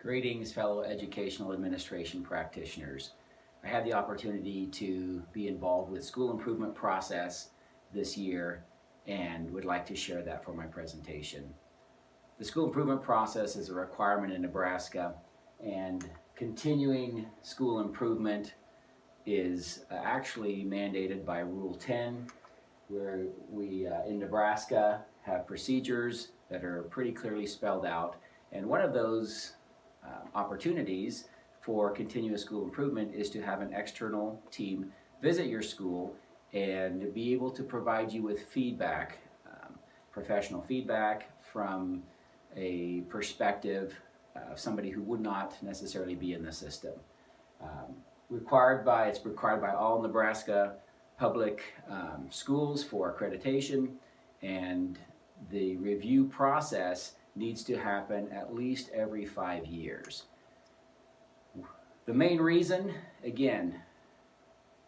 Greetings, fellow educational administration practitioners. I had the opportunity to be involved with school improvement process this year and would like to share that for my presentation. The school improvement process is a requirement in Nebraska, and continuing school improvement is actually mandated by Rule 10, where we in Nebraska have procedures that are pretty clearly spelled out, and one of those opportunities for continuous school improvement is to have an external team visit your school and be able to provide you with feedback, professional feedback from a perspective of somebody who would not necessarily be in the system. It's required by all Nebraska public schools for accreditation, and the review process needs to happen at least every 5 years. The main reason, again,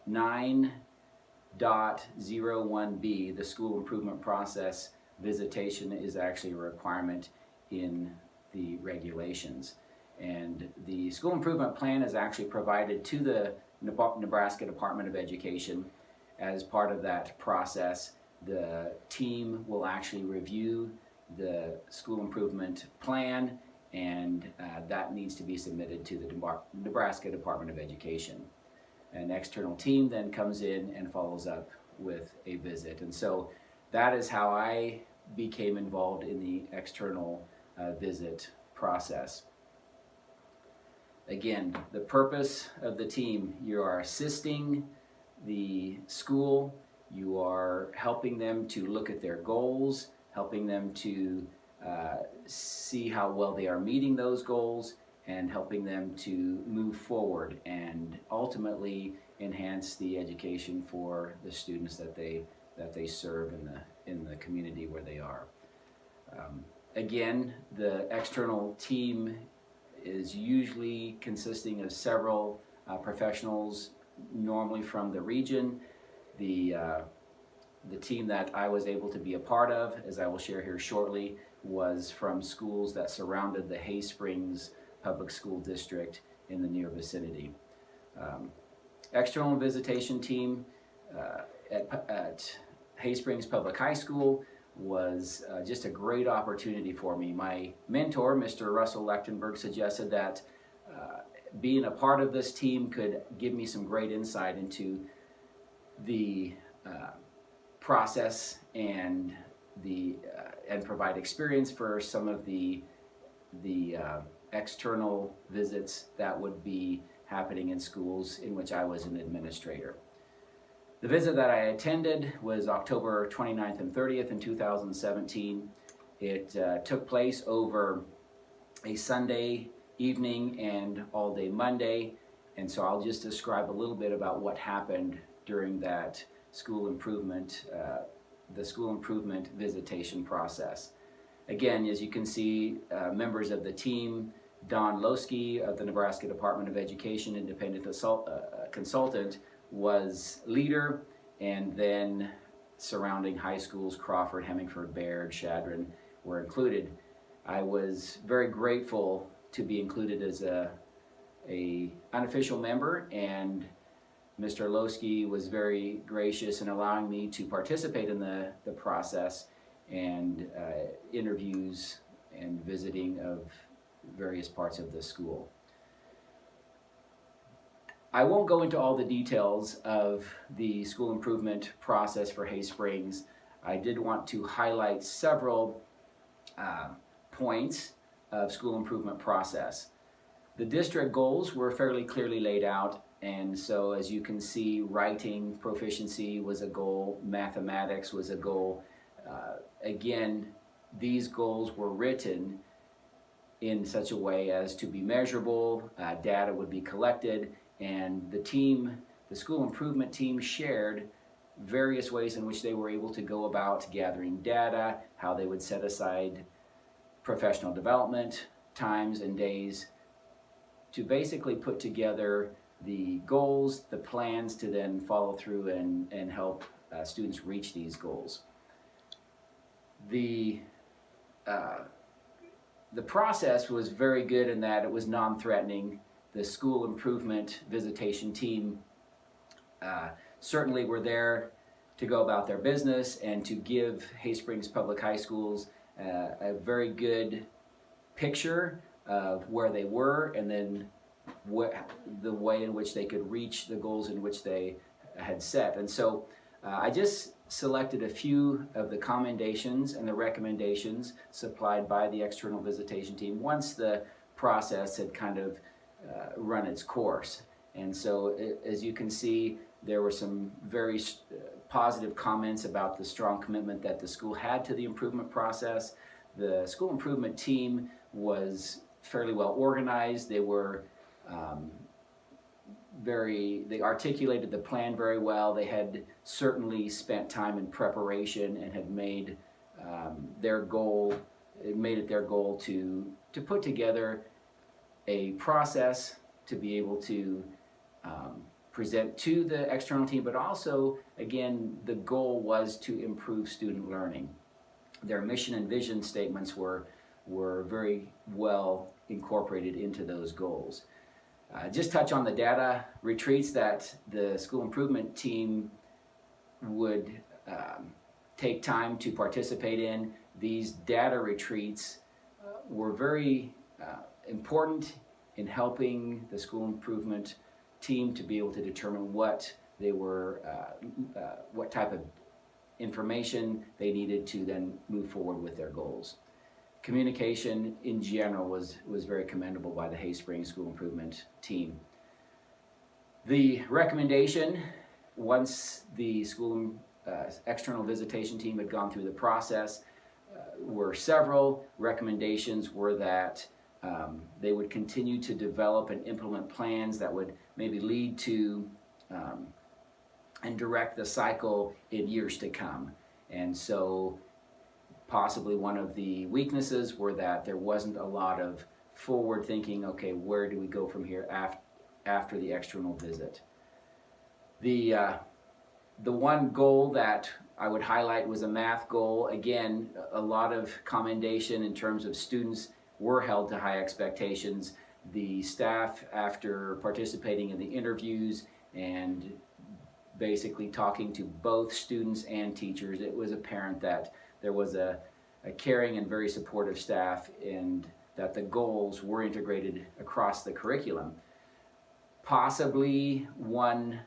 9.01b, the school improvement process visitation, is actually a requirement in the regulations. And the school improvement plan is actually provided to the Nebraska Department of Education. As part of that process, the team will actually review the school improvement plan, and that needs to be submitted to the Nebraska Department of Education. An external team then comes in and follows up with a visit. And so that is how I became involved in the external visit process. Again, the purpose of the team: you are assisting the school, you are helping them to look at their goals, helping them to see how well they are meeting those goals, and helping them to move forward and ultimately enhance the education for the students that they serve in the community where they are. Again, the external team is usually consisting of several professionals, normally from the region. The team that I was able to be a part of, as I will share here shortly, was from schools that surrounded the Hay Springs Public School District in the near vicinity. External visitation team at Hay Springs Public High School was just a great opportunity for me. My mentor, Mr. Russell Lechtenberg, suggested that being a part of this team could give me some great insight into the process and provide experience for some of the external visits that would be happening in schools in which I was an administrator. The visit that I attended was October 29th and 30th in 2017. It took place over a Sunday evening and all day Monday, and so I'll just describe a little bit about what happened during that school improvement, the school improvement visitation process. Again, as you can see, members of the team: Don Losky of the Nebraska Department of Education, independent consultant, was leader, and then surrounding high schools, Crawford, Hemingford, Baird, Shadron, were included. I was very grateful to be included as a unofficial member, and Mr. Losky was very gracious in allowing me to participate in the process and interviews and visiting of various parts of the school. I won't go into all the details of the school improvement process for Hay Springs. I did want to highlight several points of school improvement process. The district goals were fairly clearly laid out, and so as you can see, writing proficiency was a goal, mathematics was a goal. Again, these goals were written in such a way as to be measurable, data would be collected, and the school improvement team shared various ways in which they were able to go about gathering data, how they would set aside professional development times and days to basically put together the goals, the plans to then follow through and help students reach these goals. The the process was very good in that it was non-threatening. The school improvement visitation team certainly were there to go about their business and to give Hay Springs Public High Schools a very good picture of where they were, and then the way in which they could reach the goals in which they had set. And so I just selected a few of the commendations and the recommendations supplied by the external visitation team once the process had kind of run its course. And so as you can see, there were some very positive comments about the strong commitment that the school had to the improvement process. The school improvement team was fairly well organized. They were they articulated the plan very well. They had certainly spent time in preparation and had made their goal, made it their goal to put together a process to be able to present to the external team, but also, again, the goal was to improve student learning. Their mission and vision statements were very well incorporated into those goals. Just touch on the data retreats that the school improvement team would take time to participate in. These data retreats were very important in helping the school improvement team to be able to determine what they were, what type of information they needed to then move forward with their goals. Communication in general was very commendable by the Hay Springs School Improvement team. The recommendation, once the school external visitation team had gone through the process, were several recommendations were that they would continue to develop and implement plans that would maybe lead to and direct the cycle in years to come. And so possibly one of the weaknesses were that there wasn't a lot of forward thinking, okay, where do we go from here after the external visit? The one goal that I would highlight was a math goal. Again, a lot of commendation in terms of students were held to high expectations. The staff, after participating in the interviews and basically talking to both students and teachers, it was apparent that there was a caring and very supportive staff, and that the goals were integrated across the curriculum. Possibly one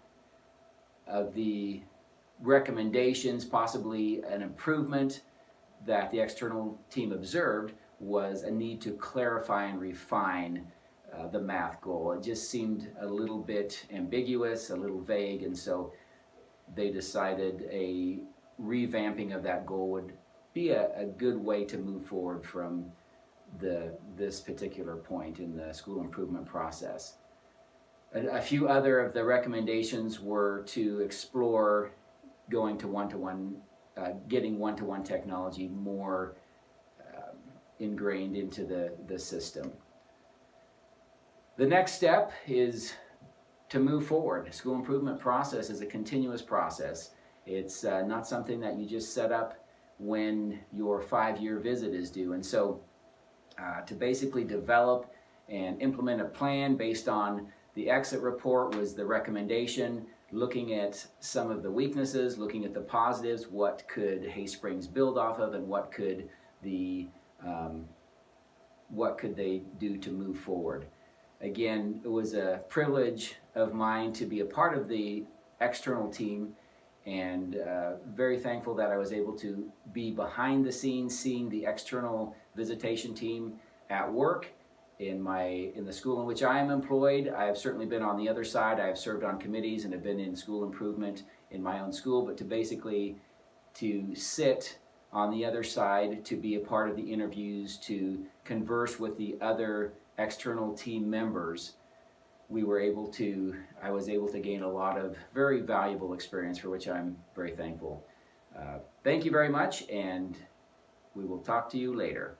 of the recommendations, possibly an improvement that the external team observed, was a need to clarify and refine the math goal. It just seemed a little bit ambiguous, a little vague, and so they decided a revamping of that goal would be a good way to move forward from this particular point in the school improvement process. A few other of the recommendations were to explore going to one-to-one, getting one-to-one technology more ingrained into the system. The next step is to move forward. The school improvement process is a continuous process. It's not something that you just set up when your 5-year visit is due. And so to basically develop and implement a plan based on the exit report was the recommendation, looking at some of the weaknesses, looking at the positives, what could Hay Springs build off of, and what could they do to move forward. Again, it was a privilege of mine to be a part of the external team, and very thankful that I was able to be behind the scenes, seeing the external visitation team at work in the school in which I am employed. I have certainly been on the other side. I have served on committees and have been in school improvement in my own school, but to sit on the other side, to be a part of the interviews, to converse with the other external team members, I was able to gain a lot of very valuable experience, for which I'm very thankful. Thank you very much, and we will talk to you later.